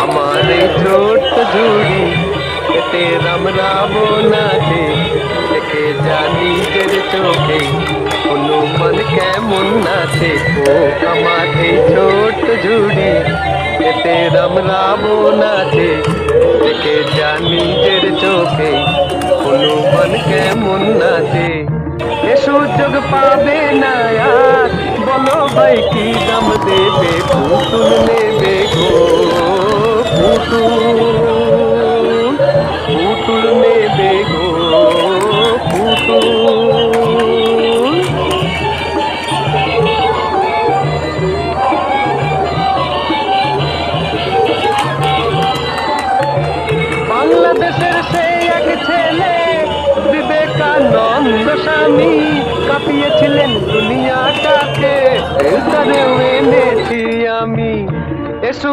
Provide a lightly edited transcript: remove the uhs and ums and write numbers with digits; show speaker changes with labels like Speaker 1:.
Speaker 1: আমার এই ছোট্ট ঝুড়ি এতে রাম রাবণ আছে, দেখে যা নিজের চোখে হনুমান কেমন নাচে। ও আমার এই ছোট্ট ঝুড়ি এতে রাম রাবণ আছে, দেখে যা নিজের চোখে হনুমান কেমন নাচে। এ সুযোগ পাবে না আর, বলো ভাই কি দাম দেবে, পুতুল নেবে গো পুতুল, পুতুল নেবে গো পুতুল। বাংলাদেশের সেই এক ছেলে বিবেকানন্দ স্বামী, কাঁপিয়েছিলেন দুনিয়াটাকে, তারেও এনেছি আমি। এসু